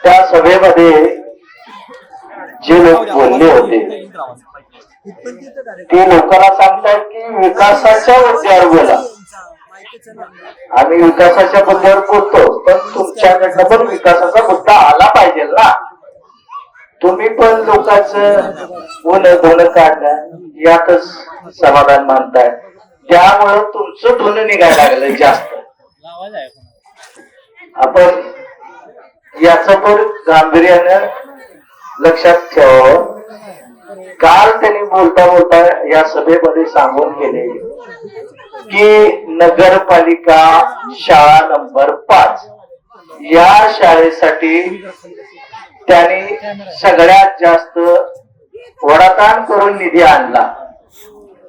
त्या सभेमध्ये जे लोक बोलले होते ते लोकांना सांगतात की विकासाच्या मुद्द्यावर बोला. आम्ही विकासाच्या मुद्द्यावर बोलतो, पण तुमच्याकडनं पण विकासाचा मुद्दा आला पाहिजे ना. तुम्ही पण लोकांचं धन काढणं यातच समाधान मानताय, त्यामुळं तुमचं धन निघायला लागलं जास्त. आपण याच पण गांभीर्यानं लक्षात ठेवावं. काल त्यांनी बोलता बोलता या सभेमध्ये सांगून गेले की नगरपालिका शाळा नंबर 5 या शाळेसाठी त्यांनी सगळ्यात जास्त वडाताण करून निधी आणला.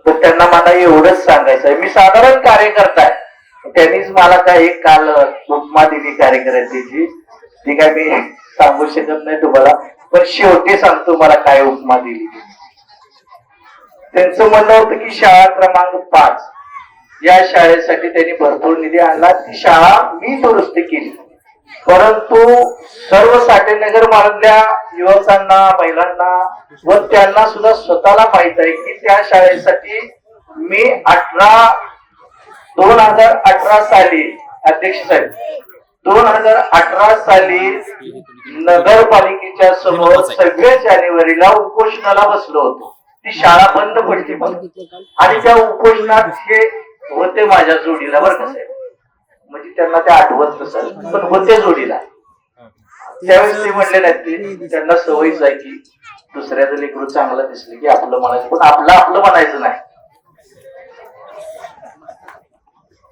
तर त्यांना मला एवढंच सांगायचं आहे, मी साधारण कार्यकर्ता आहे. त्यांनीच मला काही काल उपमा दिली कार्यकर्त्याची, ती काय मी सांगू शकत नाही तुम्हाला, पण शेवटी सांगतो मला काय उपमा दिली. त्यांचं म्हणणं होतं की शाळा क्रमांक 5 या शाळेसाठी त्यांनी भरपूर निधी आणला. ती शाळा मी दुरुस्त केली, परंतु सर्व साठेनगर मधल्या युवकांना, महिलांना व त्यांना सुद्धा स्वतःला माहित आहे की त्या शाळेसाठी मी 2018 साली अध्यक्ष साहेब 2018 साली नगरपालिकेच्या समोर 26 जानेवारीला उपोषणाला बसलो होतो. ती शाळा बंद पडली आणि त्या उपोषणात हे होते माझ्या जोडीला, बरं कसं आहे म्हणजे त्यांना ते आठवत नसेल पण होते जोडीला. त्यावेळेस ते म्हणले नाही, त्यांना सवयच आहे की दुसऱ्याचं लेकरू चांगलं दिसलं की आपलं म्हणायचं, पण आपलं म्हणायचं नाही.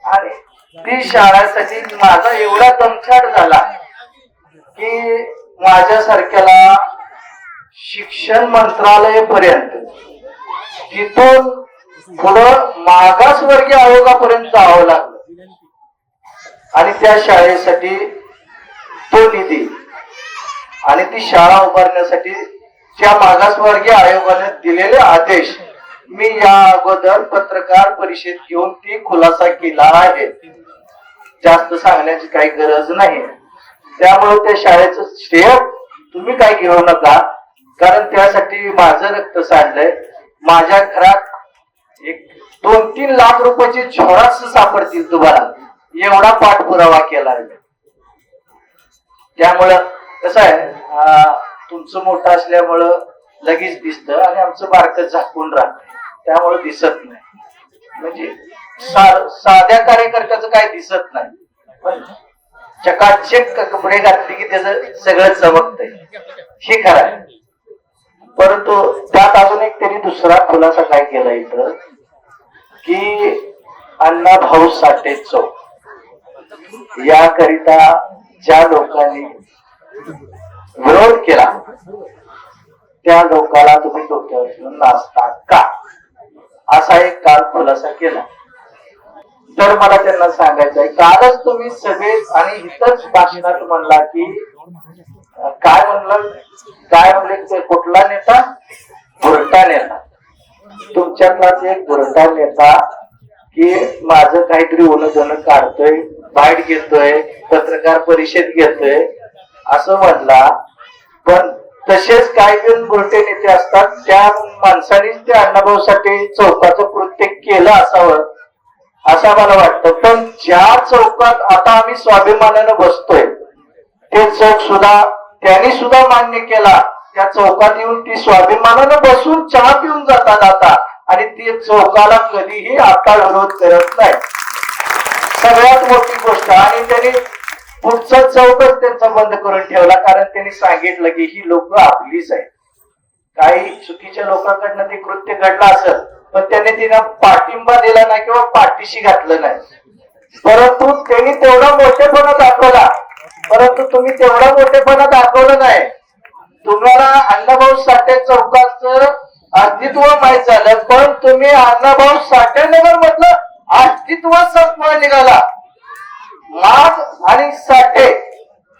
आणि ती शाळेसाठी माझा एवढा दमछाट झाला की माझ्यासारख्याला शिक्षण मंत्रालय पर्यंत तिथून पुढं मागासवर्गीय आयोगापर्यंत जावं लागलं. आणि त्या शाळेसाठी तो निधी आणि ती शाळा उभारण्यासाठी त्या मागासवर्गीय आयोगाने दिलेले आदेश मी या अगोदर पत्रकार परिषद घेऊन ती खुलासा केला आहे. जास्त सांगण्याची काही गरज नाही. त्यामुळे त्या शाळेचं श्रेय तुम्ही काय घेऊ नका, कारण त्यासाठी माझं रक्त सांडलंय. माझ्या घरात एक 2-3 लाख रुपयाची झोराक्स सापडतील तुम्हाला, एवढा पाठपुरावा केला आहे. त्यामुळं कसं आहे, तुमचं मोठं असल्यामुळं लगेच दिसतं आणि आमचं बारकं झाकून राहत, त्यामुळे दिसत नाही. म्हणजे साध्या कार्यकर्त्याचं काय दिसत नाही, पण चकाचक कपडे घातले की त्याचं सगळं चमकतंय, हे खरं आहे. परंतु त्यात अजून एक त्यांनी दुसरा खुलासा काय केला इथं की अण्णाभाऊ साठे चौक याकरिता ज्या लोकांनी विरोध केला त्या लोकांना तुम्ही डोक्यावर घेऊन नाचता का, असा एक काल खुलासा केला. तर मला त्यांना सांगायचं आहे, कालच तुम्ही सगळे आणि इथंच भाषणात म्हणला की काय म्हणले कुठला नेता, बुरटा नेता. तुमच्यातलाच एक बुरटा नेता की माझं काहीतरी उलझन काढतोय, बाईट घेतोय, पत्रकार परिषद घेतोय असं म्हणला. पण तसेच काही जण बुरटे नेते असतात, त्या माणसानेच त्या अण्णाभाऊ साठे चौकाचं कृत्य केलं असावं असं मला वाटतं. पण ज्या चौकात आता आम्ही स्वाभिमानानं बसतोय ते चौक सुद्धा त्यांनी सुद्धा मान्य केला. त्या चौकात येऊन ती स्वाभिमानानं बसून चहा पिऊन जातात आता, आणि ते चौकाला कधीही आता विरोध करत नाही. सगळ्यात मोठी गोष्ट, आणि त्यांनी पुढचा चौकच त्यांचा बंद करून ठेवला, कारण त्यांनी सांगितलं की ही लोक आपलीच आहेत. काही चुकीच्या लोकांकडनं ते कृत्य घडलं असेल, पण त्यांनी तिला पाठिंबा दिला नाही किंवा पाठीशी घातलं नाही. परंतु त्यांनी तेवढा मोठेपणा दाखवला, परंतु तुम्ही तेवढा मोठेपणा दाखवलं नाही. तुम्हाला अण्णाभाऊ साठे चौकाचं अस्तित्व माहित झालं, पण तुम्ही अण्णाभाऊ साठे नगर मधलं अस्तित्व संपवा निघाला. माग आणि साठे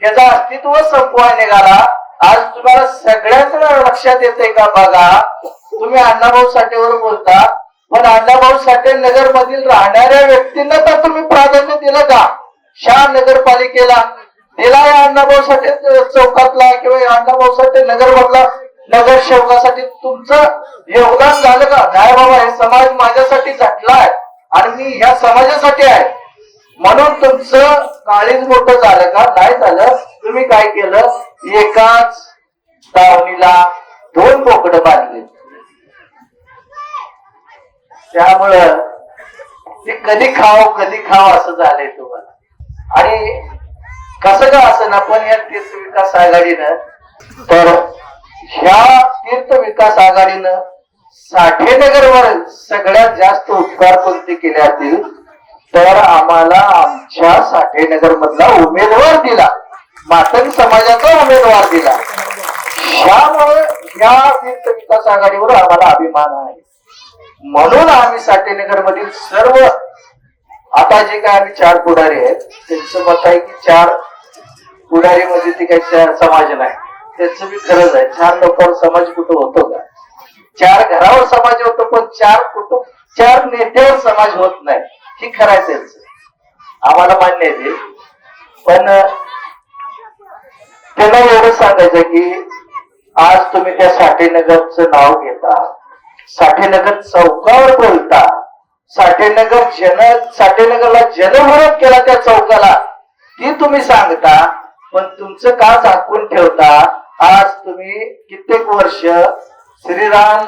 याचा अस्तित्व संपवा निघाला. आज तुम्हाला सगळ्यांना लक्षात येते का बघा, तुम्ही अण्णाभाऊ साठेवर बोलता, पण अण्णाभाऊ साठे नगर मधील राहणाऱ्या व्यक्तींना तर तुम्ही प्राधान्य दिलं का? शहा नगरपालिकेला दिलाय अण्णाभाऊ साठे चौकातला किंवा अण्णाभाऊ साठे नगरमधला नगरसेवकासाठी तुमचं योगदान झालं का? नाही बाबा, हे समाज माझ्यासाठी झटलाय आणि मी ह्या समाजासाठी आहे म्हणून तुमचं काळीज मोठं झालं का? नाही झालं. तुम्ही काय केलं? एकाच दावणीला दोन बोकडं बांधले. त्यामुळं ते कधी खाव असं झालंय तुम्हाला. आणि कसं का असं ना, पण या तीर्थ विकास आघाडीनं, तर ह्या तीर्थ विकास आघाडीनं साठेनगरवर सगळ्यात जास्त उपकार कोणते केले असतील तर आम्हाला आमच्या साठेनगर मधला उमेदवार दिला, मातंग समाजाचा उमेदवार दिला. त्यामुळे या तीर्थ विकास आघाडीवर आम्हाला अभिमान आहे. म्हणून आम्ही साठेनगर मधील सर्व, आता जे काय आम्ही 4 पुढारी आहेत त्यांचं मत आहे की 4 पुढारी मध्ये ते काही 4 समाज नाही. त्याचं बी खरंच आहे. 4 लोकांवर समाज कुठं होतो का? 4 घरावर समाज होतो, पण 4 कुटुंब 4 नेत्यावर समाज होत नाही. हे खरं आहे त्यांचं, आम्हाला मान्य आहे ते. पण त्यांना एवढं सांगायचं की आज तुम्ही त्या साठेनगरचं नाव घेता, साठेनगर चौकावर बोलता, साठेनगरला जनविरोध केला त्या चौकाला, ती तुम्ही सांगता, पण तुमचं का झाकून ठेवता? आज तुम्ही कित्येक वर्ष श्रीराम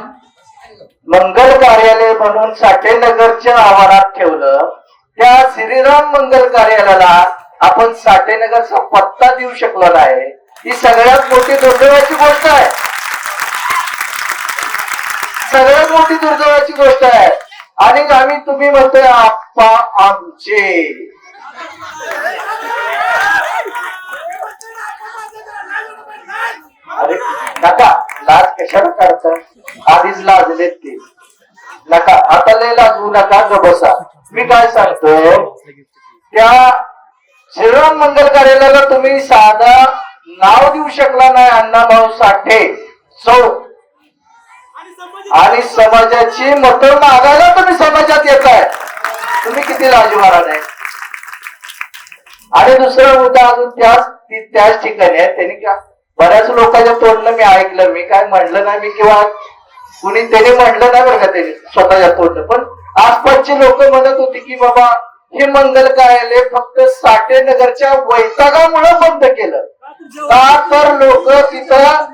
मंगल कार्यालय म्हणून साठेनगरच्या आवारात ठेवलं. त्या श्रीराम मंगल कार्यालयाला आपण साठेनगरचा पत्ता देऊ शकलो नाही. ही सगळ्यात मोठी दुर्दैवाची गोष्ट आहे. सगळ्यात मोठी दुर्दैवाची गोष्ट आहे. आणि आम्ही तुम्ही म्हणतोय आप्पा आमचे, अरे नका लाज कशाला काढता? आधीच लाजलेत ते. नका आता लय लाजवू नका, ग बसा. मी काय सांगतो, त्या श्रीराम मंगल कार्यालयाला तुम्ही साधा नाव देऊ शकला नाही, अण्णाभाऊ साठे चौक, आणि समाजाची मतं मागायला तुम्ही समाजात येताय. तुम्ही किती लाजवारा नाही. आणि दुसरा मुद्दा अजून त्याच ठिकाणी आहे. त्यांनी का बऱ्याच लोकांच्या तोंडनं मी ऐकलं, मी काय म्हणलं नाही मी, किंवा कुणी त्याने म्हणलं नाही बरं का त्यांनी स्वतःच्या तोंडनं, पण आसपासची लोक म्हणत होती की बाबा हे मंगल कार्यालय फक्त साठेनगरच्या वैतागामुळे बंद केलं. का तर लोक तिथं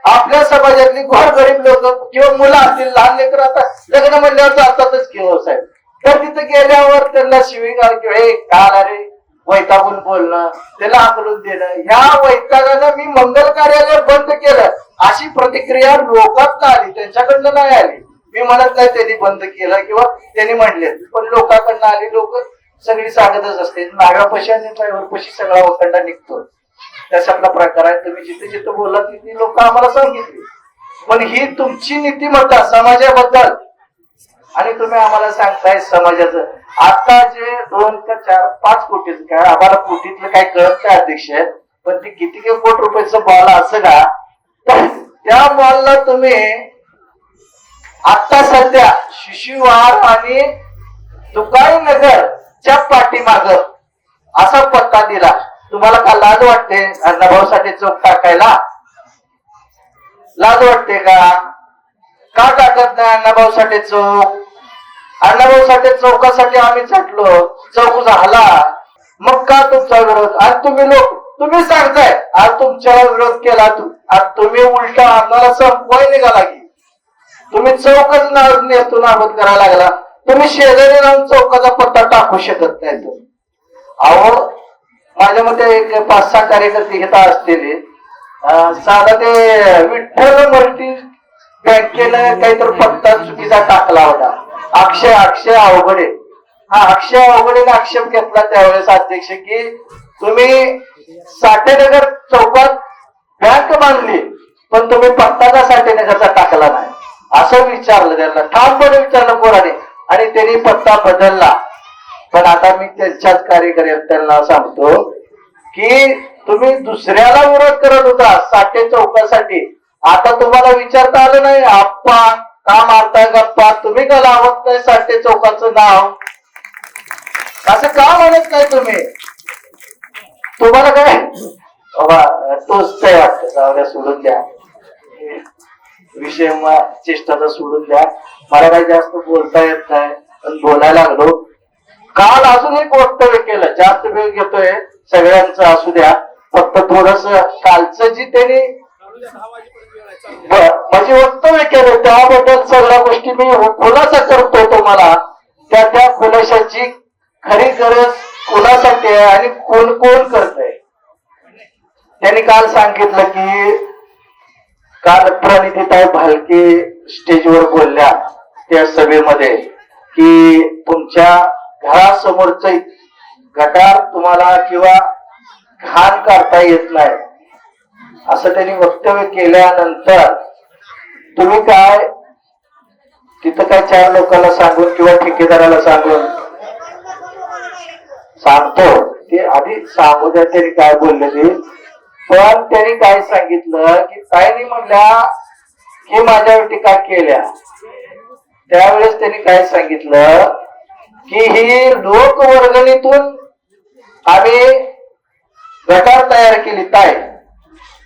आपल्या समाजातली गोरगरीब लोक किंवा मुलं असतील, लहान लेकर आता लग्न म्हणल्यावर जातातच किंवा साहेब, तर तिथं गेल्यावर त्यांना शिवीगाळ किंवा हे काल अरे वैतागून बोलणं, त्याला आकलून देणं, ह्या वैतागानं मी मंगल कार्यालय बंद केलं अशी प्रतिक्रिया लोकांत आली, त्यांच्याकडनं नाही आली. मी म्हणत नाही त्यांनी बंद केलं किंवा त्यांनी म्हणले, पण लोकांकडनं आली. लोक सगळी सांगतच असते, नाव्या पशी आणि ड्रायव्हर पशी सगळा वखंडा निघतो. त्याच्यातला प्रकार आहे. तुम्ही जिथे जिथे बोलला तिथे लोक आम्हाला सांगितली, पण ही तुमची नीतिमत्ता समाजाबद्दल, आणि तुम्ही आम्हाला सांगताय समाजाचं. आता जे 2 का 4 5 कोटीच काय, आम्हाला कोटीतलं काय कळत काय अध्यक्ष, पण ते किती कोटी रुपयाचं बॉल असं का, त्या बॉलला तुम्ही आता सध्या शिशुवार आणि तुकाई नगरच्या पाठीमाग असा पत्ता दिला. तुम्हाला का लाज वाटते अण्णाभाऊ साठे चौक टाकायला? लाज वाटते का? का टाकत नाही अण्णाभाऊ साठे चौक? अण्णाभाऊ साठे चौकासाठी आम्ही झटलो, चौक झाला, मग का तुमचा विरोध? आणि तुम्ही सांगताय आज तुमच्याला विरोध केला, तुम्ही उलटा आम्हाला संपवाय निघाला की तुम्ही चौकच नेतून नाबूद करायला लागला. तुम्ही शेजारी राहून चौकाचा पत्ता टाकू शकत नाही. अहो माझ्या मते एक 5-6 कार्यकर्ते घेता असतील. साधा ते विठ्ठल मल्टी बँकेनं काहीतरी पत्ता चुकीचा टाकला होता. अक्षय अवघडे, हा अक्षय अवघडेने आक्षेप घेतला त्यावेळेस अध्यक्ष की तुम्ही साठेनगर चौकात बँक बांधली पण तुम्ही पत्ता का साठेनगरचा टाकला नाही असं विचारलं. त्यांना ठामपणे विचारलं पोराने, आणि त्यांनी पत्ता बदलला. पण आता मी त्यांच्याच कार्यकर्त्यांना सांगतो की तुम्ही दुसऱ्याला विरोध करत होता साठे चौकासाठी, आता तुम्हाला विचारता आलं नाही आप्पा का मारताय गप्पा, तुम्ही का लावत नाही साठे चौकाचं नाव, असं का म्हणत नाही तुम्ही? तुम्हाला काय बाबा तोच काय वाटतं, जाऊया सोडून द्या विषय, चेष्टाचा सोडून द्या. मला काही जास्त बोलता येत नाही, पण बोलायला लागलो. काल अजून एक वक्तव्य केलं, जास्त वेळ घेतोय सगळ्यांचं असू द्या, फक्त थोडस कालचं जी त्यांनी म्हणजे वक्तव्य केलं त्याबद्दल सगळ्या गोष्टी मी खुलासा करतो तुम्हाला. त्या खुलाशाची खरी गरज कोणासाठी आहे आणि कोण कोण करतंय. त्यांनी काल सांगितलं की काल प्रणितीताई भालके स्टेजवर बोलल्या त्या सभेमध्ये की तुमच्या घरासमोरच गटार तुम्हाला किंवा घाण काढता येत नाही, असं त्यांनी वक्तव्य केल्यानंतर तुम्ही काय तिथं काय 4 लोकांना सांगून किंवा ठेकेदाराला सांगून सांगतो ते आधी सांगू द्या त्यांनी काय बोलले ते. पण त्यांनी काय सांगितलं की ताईंनी म्हणल्या की माझ्यावर टीका केल्या, त्यावेळेस त्यांनी काय सांगितलं की ही लोकवर्गणीतून आम्ही गटार तयार केली. ताई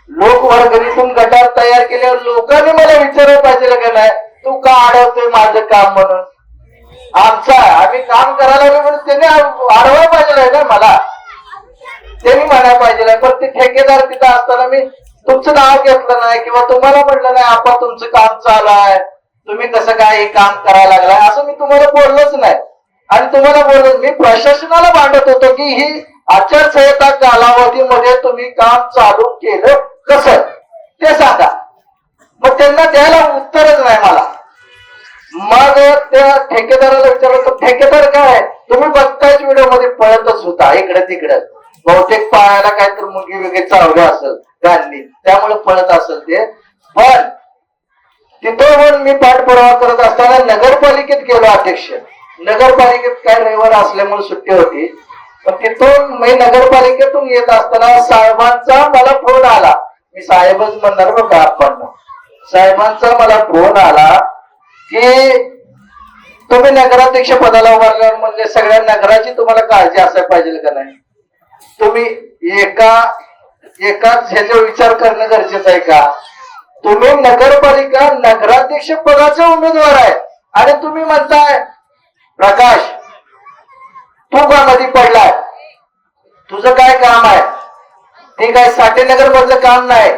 लोकवर्गणीतून गटार तयार केल्यावर लोकांनी मला विचारलं पाहिजे का नाही तू का अडवतोय माझं काम म्हणून. आम्ही काम करायला म्हणून त्यांनी अडवायला पाहिजे ना मला, त्यांनी म्हणायला पाहिजे. पण ते ठेकेदार तिथं असताना मी तुमचं नाव घेतलं नाही किंवा तुम्हाला म्हटलं नाही आपण तुमचं काम चालू आहे, तुम्ही कसं काय हे काम करायला लागलाय असं मी तुम्हाला बोललोच नाही. आणि तुम्हाला बोललो मी प्रशासनाला मांडत होतो की ही आचारसंहिता कालावधीमध्ये तुम्ही काम चालू केलं कसं ते सांगा. मग त्यांना द्यायला उत्तरच नाही मला. मग त्या ठेकेदाराला विचारलं तर ठेकेदार काय तुम्ही बघतायच व्हिडिओ मध्ये पळतच होता इकडे तिकडे, बहुतेक पायाला काय तर मुंगी वगैरे चावले असेल गांधी त्यामुळे पळत असेल ते. पण तिथं मी पाठपुरावा करत असताना नगरपालिकेत गेलो. अध्यक्ष नगरपालिकेत काय रविवार असल्यामुळे सुट्टी होती, पण तिथून मी नगरपालिकेतून येत असताना साहेबांचा मला फोन आला. मी साहेबच म्हणणार बघा आपण, साहेबांचा मला फोन आला की तुम्ही नगराध्यक्ष पदाला उभारल्यावर म्हणजे सगळ्या नगराची तुम्हाला काळजी असायला पाहिजे का नाही, तुम्ही एकाच ह्याचा विचार करणं गरजेचं आहे का. तुम्ही नगरपालिका नगराध्यक्ष पदाचे उमेदवार आहे आणि तुम्ही म्हणताय प्रकाश तू का मध्ये पडलाय, तुझं काय काम आहे ते काय साठेनगर मधलं काम नाही,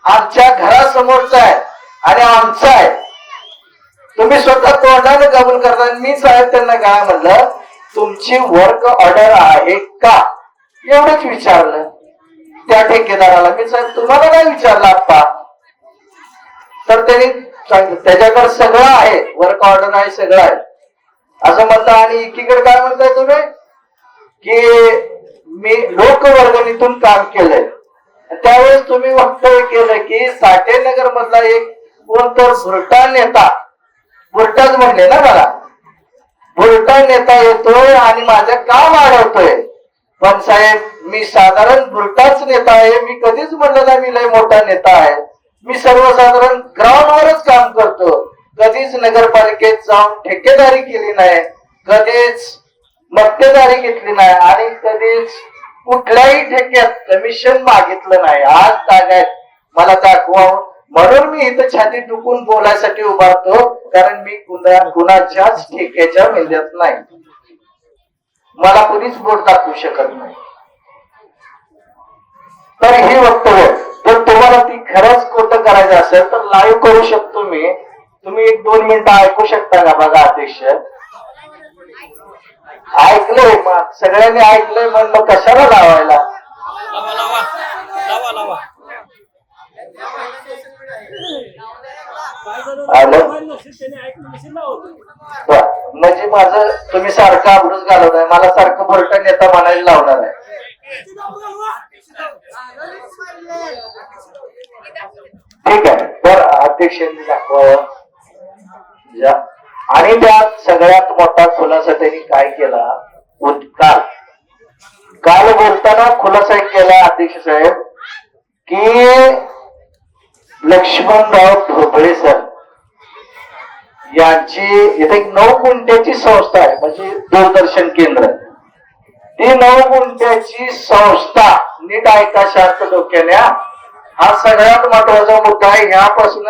आमच्या घरासमोरचं आहे आणि आमचं आहे. तुम्ही स्वतः तोंडाने कबूल करता. मी साहेब त्यांना काय म्हणलं तुमची वर्क ऑर्डर आहे का एवढंच विचारलं त्या ठेकेदाराला. मी साहेब तुम्हाला नाही विचारलं आप्पा, तर त्यांनी सांगितलं त्याच्याकडे सगळं आहे, वर्क ऑर्डर आहे सगळं आहे असं म्हणता. आणि एकीकडे काय म्हणताय तुम्ही की मी लोकवर्गणीतून काम केलंय. त्यावेळेस तुम्ही वक्तव्य केलं की साठेनगर मधला एक कोणतर भुरटा नेता, भुरटाच म्हणले ना मला, भुरटा नेता येतोय आणि माझं काम अडवतोय. पण साहेब मी साधारण भुरटाच नेता आहे, मी कधीच म्हणलं ना मी लय मोठा नेता आहे. मी सर्वसाधारण ग्राउंडवरच काम करतो, कधीच नगरपालिकेत जाऊन ठेकेदारी केली नाही, कधीच मक्तेदारी घेतली नाही आणि कधीच कुठल्याही ठेक्यात कमिशन मागितलं नाही. आज तागायत मला दाखवा म्हणून मी इथं छाती टुकून बोलायसाठी उभारतो, कारण मी कुणाच्याच ठेक्याच्या मेंद्यात नाही, मला कुणीच बोट दाखवू शकत नाही. तर हे वक्तव्य जर तुम्हाला ती खरंच खोटं करायचं असेल तर लाईव्ह करू शकतो मी, तुम्ही 1-2 मिनिटं ऐकू शकता का बघा. अध्यक्ष ऐकलंय, मग सगळ्यांनी ऐकलंय मग कशाला लावायला. म्हणजे माझं तुम्ही सारखं आबरूच घालवताय, मला सारखं भरटा नेता म्हणायला लावणार आहे. ठीक आहे, तर अध्यक्षांनी दाखवावं. आणि त्यात सगळ्यात मोठा खुलासा त्यांनी काय केला, काल बोलताना खुलासा केला अध्यक्ष साहेब की लक्ष्मणराव ढोबळे सर यांची इथे एक 9 गुंठ्याची संस्था आहे, म्हणजे दूरदर्शन केंद्र. ती 9 गुंठ्याची संस्था, नीट ऐका शांत डोक्याने, हा सगळ्यात महत्वाचा मुद्दा आहे. ह्यापासून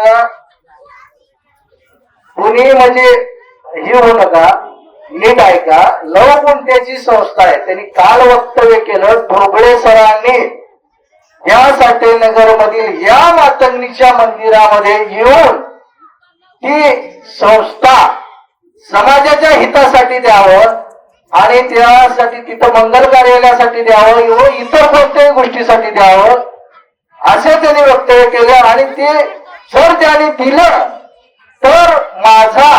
कुणी म्हणजे हे होऊ नका, नीट ऐका. 9 गुंठ्याची संस्था आहे. त्यांनी काल वक्तव्य केलं, ढोबळे सरांनी यासाठी नगर मधील या मातंगीच्या मंदिरामध्ये येऊन ती संस्था समाजाच्या हितासाठी द्यावं आणि त्यासाठी तिथं मंगल कार्यालयासाठी द्यावं व इतर कोणत्याही गोष्टीसाठी द्यावं असे त्यांनी वक्तव्य केले. आणि ते जर त्यांनी दिलं तर माझा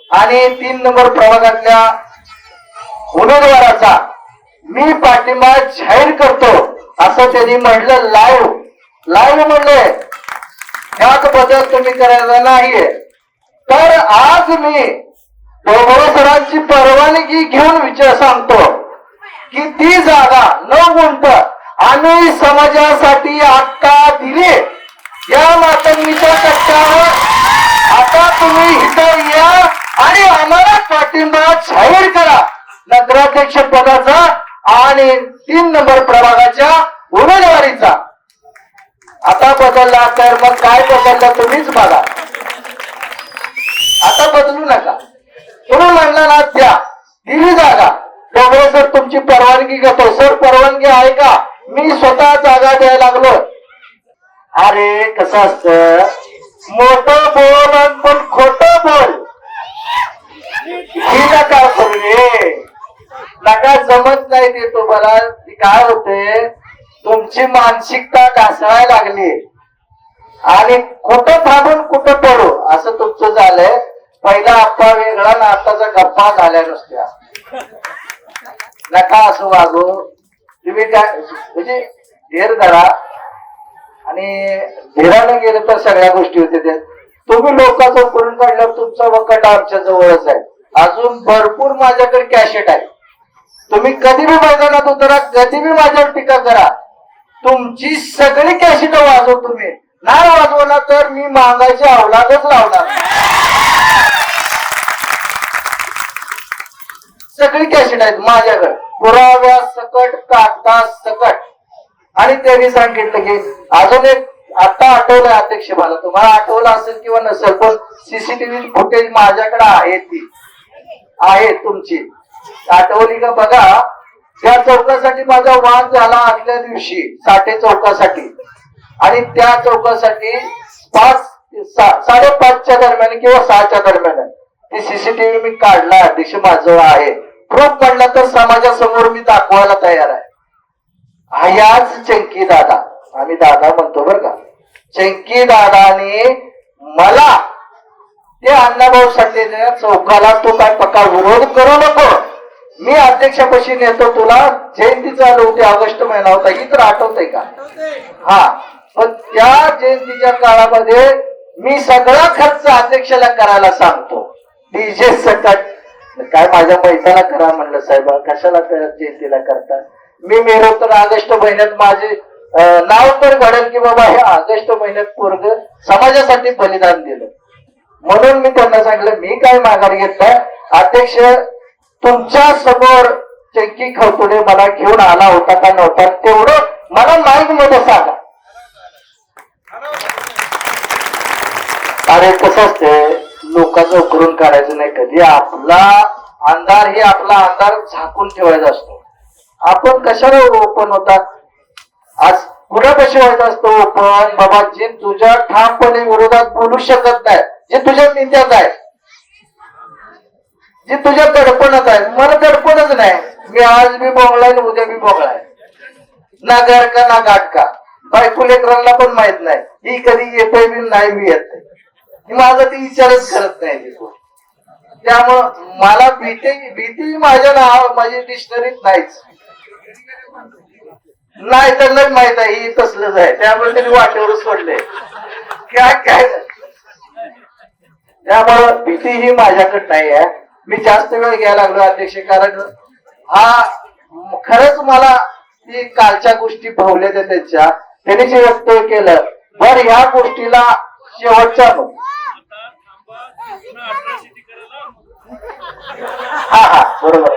आणि 3 नंबर प्रभागातल्या उमेदवाराचा मी पाठिंबा जाहीर करतो असं त्यांनी म्हटलं. लाईव्ह म्हणले, ह्यात बदल तुम्ही करायचा नाहीये. तर आज मी ढोबळे सरांची परवानगी घेऊन विचार सांगतो की ती जागा 9 गुंठ आम्ही समाजासाठी आता दिली. या मातंगीच्या कट्ट्यावर आता तुम्ही इथं या आणि आम्हाला पाठिंबा जाहीर करा नगराध्यक्ष पदाचा आणि 3 नंबर प्रभागाच्या उमेदवारीचा. आता बदलला तर मग काय बदललं तुम्हीच बघा. आता बदलू नका. तुम्ही म्हणला ना द्या, दिली जागा. त्यामुळे सर तुमची परवानगी घेतो. सर परवानगी आहे का? मी स्वतः जागा द्यायला लागलो. अरे कसं असतं, मोठं बोल पण खोटं बोल ही नका करू रे. नका जमत नाही ते तुम्हाला. काय होते, तुमची मानसिकता ढासळायला लागली आणि कुठं थांबून कुठं पडू असं तुमचं झालंय. पहिला आप्पा वेगळा ना आताचा गप्पा झाल्या नुसत्या. नका असं वागू. तुम्ही काय म्हणजे धीर धरा आणि धीरानं गेलं तर सगळ्या गोष्टी होते. तुम्ही लोकांचं करून काढल्यावर तुमचा वकट आमच्या जवळच आहे. अजून भरपूर माझ्याकडे कॅशेट आहे. तुम्ही कधी बी मैदानात उतरा, कधी बी माझ्यावर टीका करा, तुमची सगळी कॅशेट वाजव. तुम्ही नाही वाजवला तर मी मागायची अवलादच लावणार. सगळी कॅशेट आहेत माझ्याकडे, पुराव्या सकट, कागदा सकट. आणि त्यांनी सांगितलं की अजून एक आता आठवलं अध्यक्ष, मला तुम्हाला आठवलं असेल किंवा नसेल, पण सीसीटीव्ही फुटेज माझ्याकडे आहे, ती आहे तुमची. आठवली का बघा. त्या चौकासाठी माझा वाद झाला आदल्या दिवशी साठे चौकासाठी. आणि त्या चौकासाठी 5:30च्या दरम्यान किंवा 6च्या दरम्यान ती सीसीटीव्ही मी काढला अध्यक्ष, माझं आहे. प्रूफ पडला तर समाजासमोर मी दाखवायला तयार आहे. याच चंकी दादा, आम्ही दादा म्हणतो बरं का, चंकी दादाने मला ते अण्णाभाऊ साठे चौकाला तो काय पक्का विरोध करू नको, मी अध्यक्षापाशी नेतो तुला. जयंती चालू होती, ऑगस्ट महिना होता, ही तर आठवतंय का? हा, पण त्या जयंतीच्या काळामध्ये मी सगळा खर्च अध्यक्षाला करायला सांगतो. डीजे सकट काय माझ्या पैशाला करा म्हणलं. साहेब कशाला जयंतीला करता? मी मेलो तर ऑगस्ट महिन्यात माझे नाव तर घडेल की बाबा हे ऑगस्ट महिन्यात पोरग समाजासाठी बलिदान दिलं. म्हणून मी त्यांना सांगितलं मी काय माघार घेत नाही. अध्यक्ष तुमच्या समोर चंकी खवतुडे मला घेऊन आला होता का नव्हता तेवढं मला माईक मध्ये सांगा. अरे कसं असते, लोकांचं उकरून काढायचं नाही कधी. आपला अंधार हे आपला अंधार झाकून ठेवायचा असतो. आपण कशाला ओपन होता? आज कुणापाशी व्हायचा असतो ओपन? बाबा जे तुझ्या ठामपणे विरोधात बोलू शकत नाही, जे तुझ्या निंद्यात आहे, जे तुझ्या दडपणात आहे. मला दडपणच नाही. मी आज बी बोंगलाय आणि उद्या बी बोंगलाय. ना घर का ना गाठ का. बायको लेकरांना पण माहित नाही ही कधी येते बी नाही बी येत. माझा ती विचारच करत नाही. त्यामुळं मला भीती माझ्या नाव माझी डिक्शनरीत नाहीच. नाही तर लग माहित आहे ही तसलंच आहे. त्यामुळे त्यांनी वाटेवरच सोडले काय. त्यामुळं भीती ही माझ्याकडे नाही आहे. मी जास्त वेळ घ्यायला लागलो अध्यक्ष, कारण हा खरंच मला ती कालच्या गोष्टी भावल्या त्यांच्या त्यांनी जे वक्तव्य केलं. बर ह्या गोष्टीला शेवटच्या हा बरोबर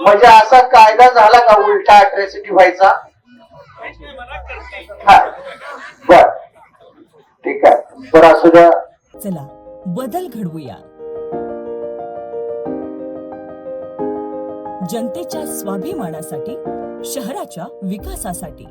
म्हणजे असा कायदा झाला का उलटा अट्रॅसिटी व्हायचा? हा बर ठीक आहे, बरं असू द्या. चला बदल घडवूया. जनतेच्या स्वाभिमानासाठी, शहराच्या विकासासाठी.